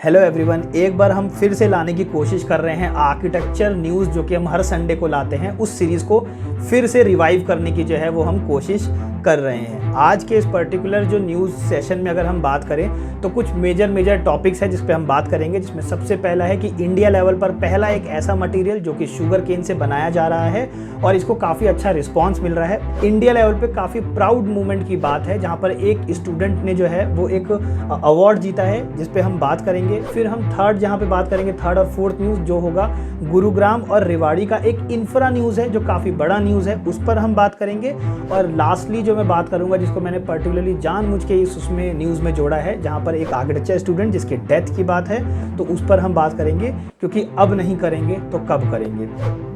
Hello everyone, एक बार हम फिर से लाने की कोशिश कर रहे हैं आर्किटेक्चर न्यूज़, जो कि हम हर संडे को लाते हैं। उस सीरीज़ को फिर से रिवाइव करने की जो है वो हम कोशिश कर रहे हैं। आज के इस पर्टिकुलर जो न्यूज़ सेशन में अगर हम बात करें तो कुछ मेजर टॉपिक्स हैं जिस पे हम बात करेंगे, जिसमें सबसे पहला है कि इंडिया लेवल पर पहला एक ऐसा मटेरियल जो कि शुगर केन से बनाया जा रहा है और इसको काफ़ी अच्छा रिस्पॉन्स मिल रहा है। इंडिया लेवल पे काफ़ी प्राउड मूवमेंट की बात है, जहाँ पर एक स्टूडेंट ने जो है वो एक अवार्ड जीता है, जिस पे हम बात करेंगे। फिर हम थर्ड जहाँ पे बात करेंगे, थर्ड और फोर्थ न्यूज़ जो होगा गुरुग्राम और रेवाड़ी का एक इंफ्रा न्यूज़ है जो काफ़ी बड़ा न्यूज़ है, उस पर हम बात करेंगे। और लास्टली जो मैं बात करूंगा, जिसको मैंने पर्टिकुलरली जानबूझ के उसमें न्यूज़ में जोड़ा है, जहाँ पर एक आर्किटेक्चर स्टूडेंट जिसके डेथ की बात है, तो उस पर हम बात करेंगे, क्योंकि अब नहीं करेंगे तो कब करेंगे।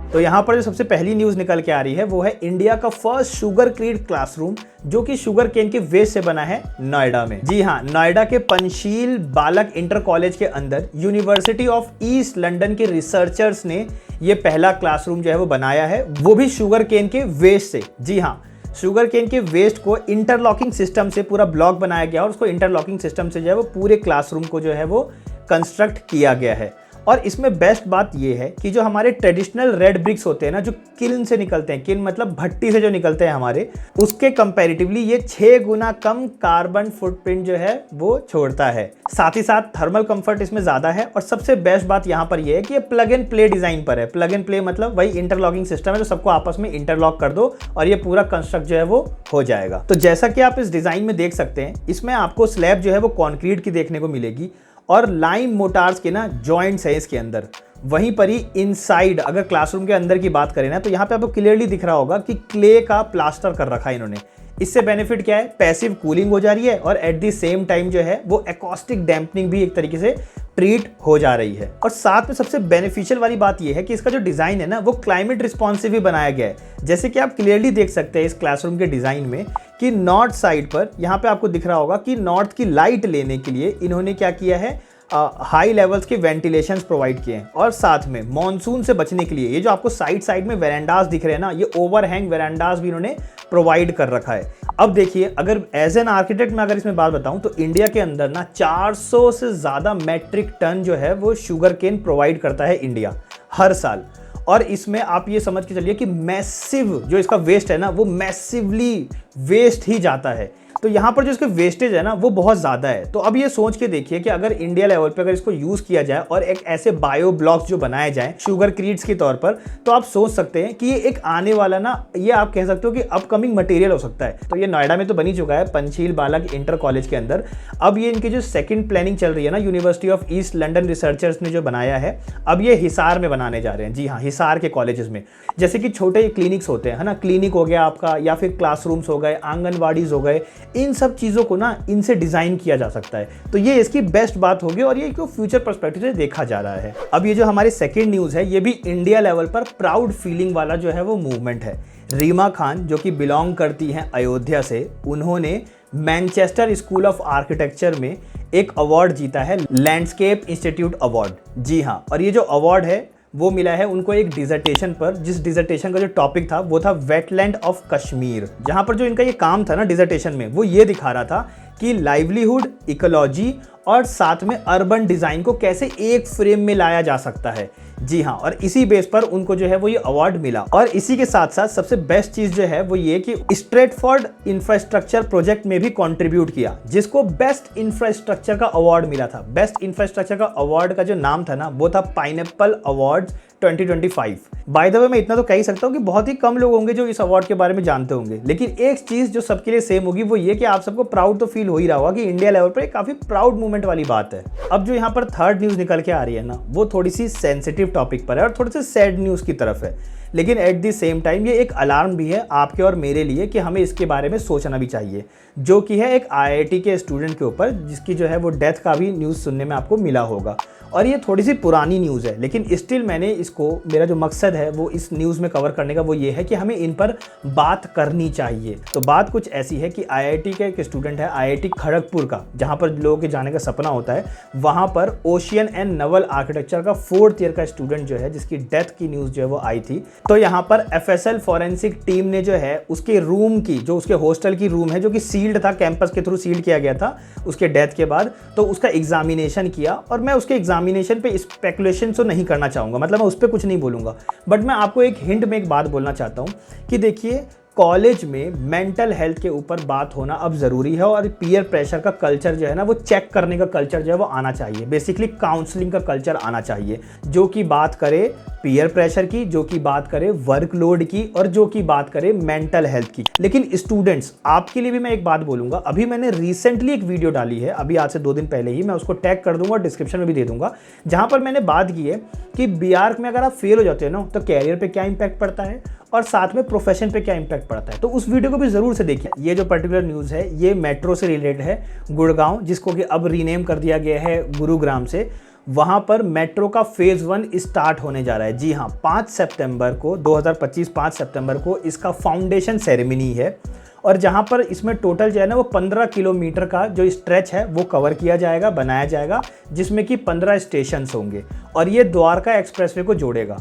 तो यहाँ पर जो सबसे पहली न्यूज़ निकल के आ रही है वो है इंडिया का फर्स्ट शुगर क्रीड क्लासरूम, जो कि शुगर केन के वेस्ट से बना है नोएडा में। जी हाँ, नोएडा के पंचशील बालक इंटर कॉलेज के अंदर यूनिवर्सिटी ऑफ ईस्ट लंदन के रिसर्चर्स ने ये पहला क्लासरूम जो है वो बनाया है, वो भी शुगर केन के वेस्ट से। जी हाँ, शुगर केन के वेस्ट को इंटरलॉकिंग सिस्टम से पूरा ब्लॉक बनाया गया और उसको इंटरलॉकिंग सिस्टम से जो है वो पूरे क्लासरूम को जो है वो कंस्ट्रक्ट किया गया है। और इसमें बेस्ट बात यह है कि जो हमारे ट्रेडिशनल रेड ब्रिक्स होते हैं ना, जो किल्न से निकलते हैं, किल्न मतलब भट्टी से जो निकलते हैं हमारे, उसके कंपैरेटिवली ये 6 गुना कम कार्बन फुटप्रिंट जो है वो छोड़ता है। साथ ही साथ थर्मल कंफर्ट इसमें ज़्यादा है। और सबसे बेस्ट बात यहाँ पर यह है कि ये प्लग एंड प्ले डिज़ाइन पर है। प्लग एंड प्ले मतलब वही इंटरलॉकिंग सिस्टम है, तो सबको आपस में इंटरलॉक कर दो और ये पूरा कंस्ट्रक्ट जो है वो हो जाएगा। तो जैसा कि आप इस डिज़ाइन में देख सकते हैं, इसमें आपको स्लैब जो है वो कॉन्क्रीट की देखने को मिलेगी और लाइम मोटार्स के ना जॉइंट्स है इसके अंदर। वहीं पर ही इनसाइड अगर क्लासरूम के अंदर की बात करें ना, तो यहाँ पे आपको क्लियरली दिख रहा होगा कि क्ले का प्लास्टर कर रखा है इन्होंने। इससे बेनिफिट क्या है, पैसिव कूलिंग हो जा रही है और एट द सेम टाइम जो है वो एकॉस्टिक डैम्पनिंग भी एक तरीके से ट्रीट हो जा रही है। और साथ में सबसे बेनिफिशियल वाली बात यह है कि इसका जो डिज़ाइन है ना, वो क्लाइमेट रिस्पॉन्सिव भी बनाया गया है। जैसे कि आप क्लियरली देख सकते हैं इस क्लासरूम के डिज़ाइन में कि नॉर्थ साइड पर यहाँ पे आपको दिख रहा होगा कि नॉर्थ की लाइट लेने के लिए इन्होंने क्या किया है, हाई लेवल्स के वेंटिलेशंस प्रोवाइड किए हैं। और साथ में मॉनसून से बचने के लिए ये जो आपको साइड में वेरांडास दिख रहे हैं ना, ये ओवरहैंग वेरांडास भी इन्होंने प्रोवाइड कर रखा है। अब देखिए, अगर एज एन आर्किटेक्ट मैं अगर इसमें बात बताऊं, तो इंडिया के अंदर ना 400 से ज़्यादा मेट्रिक टन जो है वो शुगर केन प्रोवाइड करता है इंडिया हर साल। और इसमें आप ये समझ के चलिए कि मैसिव जो इसका वेस्ट है ना, वो मैसिवली वेस्ट ही जाता है। तो यहाँ पर जो इसके वेस्टेज है ना, वो बहुत ज़्यादा है। तो अब ये सोच के देखिए कि अगर इंडिया लेवल पे अगर इसको यूज़ किया जाए और एक ऐसे बायो ब्लॉक्स जो बनाए जाएं शुगर क्रीड्स के तौर पर, तो आप सोच सकते हैं कि ये एक आने वाला ना, ये आप कह सकते हो कि अपकमिंग मटेरियल हो सकता है। तो ये नोएडा में तो बनी चुका है पंचशील बालक इंटर कॉलेज के अंदर। अब ये इनकी जो सेकेंड प्लानिंग चल रही है ना, university of east London researchers ने जो बनाया है, अब ये हिसार में बनाने जा रहे हैं। जी हाँ, हिसार के कॉलेजेस में। जैसे कि छोटे क्लिनिक्स होते हैं, है ना, क्लिनिक हो गया आपका, या फिर क्लासरूम्स हो गए, आंगनवाड़ीज हो गए, इन सब चीज़ों को ना इनसे डिज़ाइन किया जा सकता है। तो ये इसकी बेस्ट बात होगी और ये फ्यूचर पर्सपेक्टिव से देखा जा रहा है। अब ये जो हमारी सेकेंड न्यूज़ है, ये भी इंडिया लेवल पर प्राउड फीलिंग वाला जो है वो मूवमेंट है। रीमा खान जो कि बिलोंग करती हैं अयोध्या से, उन्होंने मैनचेस्टर स्कूल ऑफ आर्किटेक्चर में एक अवार्ड जीता है, लैंडस्केप इंस्टीट्यूट अवार्ड। जी हाँ, और ये जो अवार्ड है वो मिला है उनको एक डिजर्टेशन पर, जिस डिजर्टेशन का जो टॉपिक था वो था वेटलैंड ऑफ कश्मीर। जहाँ पर जो इनका ये काम था ना डिजर्टेशन में, वो ये दिखा रहा था कि लाइवलीहुड, इकोलॉजी और साथ में अर्बन डिज़ाइन को कैसे एक फ्रेम में लाया जा सकता है। जी हाँ, और इसी बेस पर उनको जो है वो ये अवार्ड मिला। और इसी के साथ साथ सबसे बेस्ट चीज़ जो है वो ये कि स्ट्रेटफोर्ड इंफ्रास्ट्रक्चर प्रोजेक्ट में भी कंट्रीब्यूट किया, जिसको बेस्ट इंफ्रास्ट्रक्चर का अवार्ड मिला था। बेस्ट इंफ्रास्ट्रक्चर का अवार्ड का जो नाम था ना, वो था pineapple awards 2025। By the way, मैं इतना तो कह ही सकता हूँ कि बहुत ही कम लोग होंगे जो इस अवार्ड के बारे में जानते होंगे, लेकिन एक चीज़ जो सबके लिए सेम होगी वो ये कि आप सबको प्राउड तो फील हो ही रहा होगा कि इंडिया लेवल पर एक काफ़ी प्राउड मूवमेंट वाली बात है। अब जो यहाँ पर थर्ड न्यूज़ निकल के आ रही है ना, वो थोड़ी सी सेंसिटिव टॉपिक पर है और थोड़ी सी सैड न्यूज़ की तरफ है, लेकिन एट द सेम टाइम ये एक अलार्म भी है आपके और मेरे लिए कि हमें इसके बारे में सोचना भी चाहिए, जो कि है एक आईआईटी के स्टूडेंट के ऊपर, जिसकी जो है वो डेथ का भी न्यूज़ सुनने में आपको मिला होगा। और ये थोड़ी सी पुरानी न्यूज़ है, लेकिन स्टिल मैंने इसको, मेरा जो मकसद है वो इस न्यूज़ में कवर करने का वो ये है कि हमें इन पर बात करनी चाहिए। तो बात कुछ ऐसी है कि आईआईटी का एक स्टूडेंट है, आईआईटी खड़गपुर का, जहाँ पर लोगों के जाने का सपना होता है, वहाँ पर ओशियन एंड नवल आर्किटेक्चर का 4th ईयर का स्टूडेंट जो है, जिसकी डेथ की न्यूज़ जो है वो आई थी। तो यहाँ पर एफएसएल फॉरेंसिक टीम ने जो है उसके रूम की, जो उसके हॉस्टल की रूम है जो कि सील्ड था, कैंपस के थ्रू सील्ड किया गया था उसके डेथ के बाद, तो उसका एग्जामिनेशन किया। और मैं उसके एग्जामिनेशन पे स्पेकुलेशन तो नहीं करना चाहूँगा, मतलब मैं उस पर कुछ नहीं बोलूँगा, बट मैं आपको एक हिंट में एक बात बोलना चाहता हूँ कि देखिए, कॉलेज में मेंटल हेल्थ के ऊपर बात होना अब ज़रूरी है, और पीयर प्रेशर का कल्चर जो है ना, वो चेक करने का कल्चर जो है वो आना चाहिए। बेसिकली काउंसलिंग का कल्चर आना चाहिए, जो कि बात करे पीयर प्रेशर की, जो कि बात करे वर्कलोड की, और जो कि बात करे मेंटल हेल्थ की। लेकिन स्टूडेंट्स, आपके लिए भी मैं एक बात बोलूँगा, अभी मैंने रिसेंटली एक वीडियो डाली है, अभी आज से 2 दिन पहले ही, मैं उसको टैग कर दूंगा और डिस्क्रिप्शन में भी दे दूंगा, जहाँ पर मैंने बात की है कि बीआर्क में अगर आप फेल हो जाते हो ना, तो कैरियर पे क्या इंपैक्ट पड़ता है और साथ में प्रोफेशन पे क्या इंपैक्ट पड़ता है। तो उस वीडियो को भी जरूर से देखिए। ये जो पर्टिकुलर न्यूज़ है ये मेट्रो से रिलेटेड है, गुड़गांव, जिसको कि अब रीनेम कर दिया गया है गुरुग्राम से। वहाँ पर मेट्रो का फेज़ 1 स्टार्ट होने जा रहा है। जी हाँ, 5 सितंबर को 2025 5 सितंबर को इसका फाउंडेशन सेरेमनी है, और जहाँ पर इसमें टोटल जो है ना वो 15 किलोमीटर का जो स्ट्रेच है वो कवर किया जाएगा, बनाया जाएगा, जिसमें कि 15 स्टेशंस होंगे, और ये द्वारका एक्सप्रेसवे को जोड़ेगा।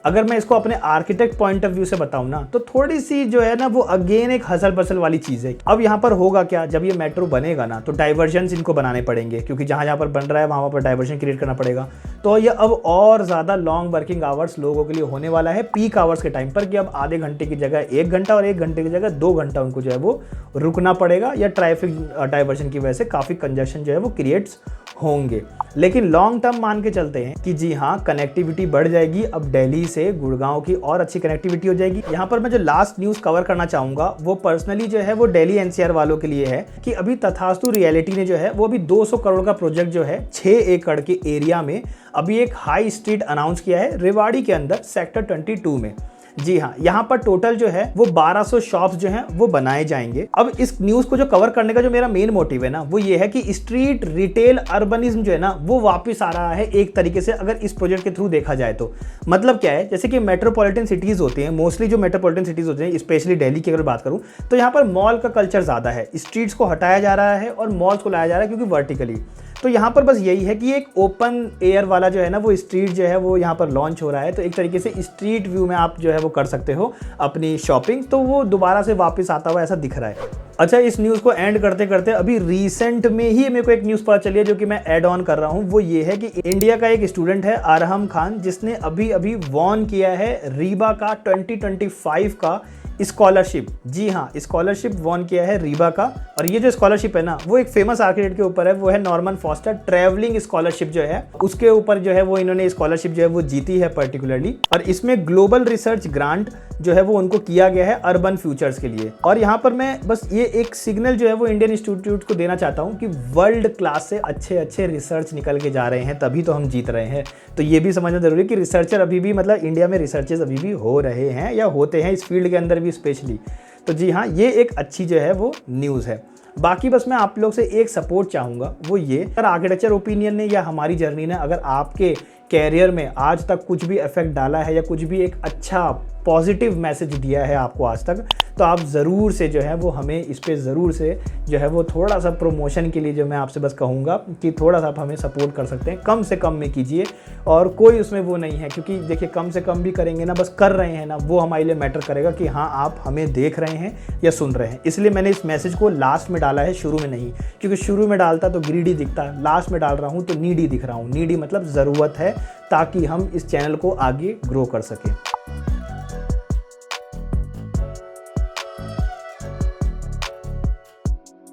अगर मैं इसको अपने आर्किटेक्ट पॉइंट ऑफ व्यू से बताऊं ना, तो थोड़ी सी जो है ना वो अगेन एक हसल पसल वाली चीज़ है। अब यहाँ पर होगा क्या, जब ये मेट्रो बनेगा ना, तो डाइवर्जन्स इनको बनाने पड़ेंगे, क्योंकि जहाँ जहाँ पर बन रहा है वहाँ पर डाइवर्जन क्रिएट करना पड़ेगा। तो ये अब और ज़्यादा लॉन्ग वर्किंग आवर्स लोगों के लिए होने वाला है पीक आवर्स के टाइम पर, कि अब आधे घंटे की जगह 1 घंटा और 1 घंटे की जगह 2 घंटा उनको जो है वो रुकना पड़ेगा, या ट्रैफिक डाइवर्जन की वजह से काफ़ी कंजेशन जो है वो क्रिएट्स होंगे। लेकिन लॉन्ग टर्म मान के चलते हैं कि जी हाँ, कनेक्टिविटी बढ़ जाएगी, अब दिल्ली से गुड़गांव की और अच्छी कनेक्टिविटी हो जाएगी। यहाँ पर मैं जो लास्ट न्यूज़ कवर करना चाहूँगा वो पर्सनली जो है वो दिल्ली एनसीआर वालों के लिए है, कि अभी तथास्तु रियलिटी ने जो है वो अभी 200 करोड़ का प्रोजेक्ट जो है 6 एकड़ के एरिया में अभी एक हाई स्ट्रीट अनाउंस किया है, रेवाड़ी के अंदर सेक्टर 22 में। जी हाँ, यहाँ पर टोटल जो है वो 1200 शॉप्स जो हैं वो बनाए जाएंगे। अब इस न्यूज़ को जो कवर करने का जो मेरा मेन मोटिव है ना, वो ये है कि स्ट्रीट रिटेल अर्बनिज्म जो है ना वो वापस आ रहा है एक तरीके से, अगर इस प्रोजेक्ट के थ्रू देखा जाए तो। मतलब क्या है, जैसे कि मेट्रोपॉलिटन सिटीज़ होती हैं, मोस्टली जो मेट्रोपॉलिटन सिटीज़ होते हैं, स्पेशली दिल्ली की अगर बात करूँ, तो यहाँ पर मॉल का कल्चर ज़्यादा है, स्ट्रीट्स को हटाया जा रहा है और मॉल्स को लाया जा रहा है, क्योंकि वर्टिकली। तो यहाँ पर बस यही है कि एक ओपन एयर वाला जो है ना वो स्ट्रीट जो है वो यहाँ पर लॉन्च हो रहा है, तो एक तरीके से स्ट्रीट व्यू में आप जो है वो कर सकते हो अपनी शॉपिंग, तो वो दोबारा से वापस आता हुआ ऐसा दिख रहा है। अच्छा, इस न्यूज़ को एंड करते करते अभी रिसेंट में ही मेरे को एक न्यूज़ पता चली है, जो कि मैं ऐड ऑन कर रहा हूँ। वो ये है कि इंडिया का एक स्टूडेंट है अरहम खान, जिसने अभी अभी वॉन किया है रीबा का 2025 का स्कॉलरशिप। जी हाँ, स्कॉलरशिप वॉन किया है रीबा का, और ये जो स्कॉलरशिप है ना वो एक फेमस आर्किटेक्ट के ऊपर है, वो है नॉर्मन फॉस्टर ट्रैवलिंग स्कॉलरशिप जो है उसके ऊपर जो है वो इन्होंने स्कॉलरशिप जो है वो जीती है पर्टिकुलरली। और इसमें ग्लोबल रिसर्च ग्रांट जो है वो उनको किया गया है अर्बन फ्यूचर्स के लिए। और यहाँ पर मैं बस ये एक सिग्नल जो है वो इंडियन इंस्टीट्यूट को देना चाहता हूँ कि वर्ल्ड क्लास से अच्छे अच्छे रिसर्च निकल के जा रहे हैं, तभी तो हम जीत रहे हैं। तो ये भी समझना जरूरी है कि रिसर्चर अभी भी, मतलब इंडिया में रिसर्चेस अभी भी हो रहे हैं या होते हैं इस फील्ड के अंदर भी स्पेशली। तो जी हाँ, ये एक अच्छी जो है वो न्यूज़ है। बाकी बस मैं आप लोग से एक सपोर्ट चाहूँगा, वो ये, अगर आर्किटेक्चर ओपिनियन ने या हमारी जर्नी ने अगर आपके कैरियर में आज तक कुछ भी इफेक्ट डाला है या कुछ भी एक अच्छा पॉजिटिव मैसेज दिया है आपको आज तक, तो आप ज़रूर से जो है वो हमें इस पे ज़रूर से जो है वो थोड़ा सा प्रमोशन के लिए जो मैं आपसे बस कहूँगा कि थोड़ा सा आप हमें सपोर्ट कर सकते हैं, कम से कम में कीजिए। और कोई उसमें वो नहीं है, क्योंकि देखिए कम से कम भी करेंगे ना, बस कर रहे हैं ना, वो हमारे लिए मैटर करेगा कि हाँ आप हमें देख रहे हैं या सुन रहे हैं। इसलिए मैंने इस मैसेज को लास्ट में डाला है, शुरू में नहीं, क्योंकि शुरू में डालता तो ग्रीडी दिखता, लास्ट में डाल रहा हूँ तो नीडी दिख रहा हूँ। नीडी मतलब ज़रूरत है, ताकि हम इस चैनल को आगे ग्रो कर सकें।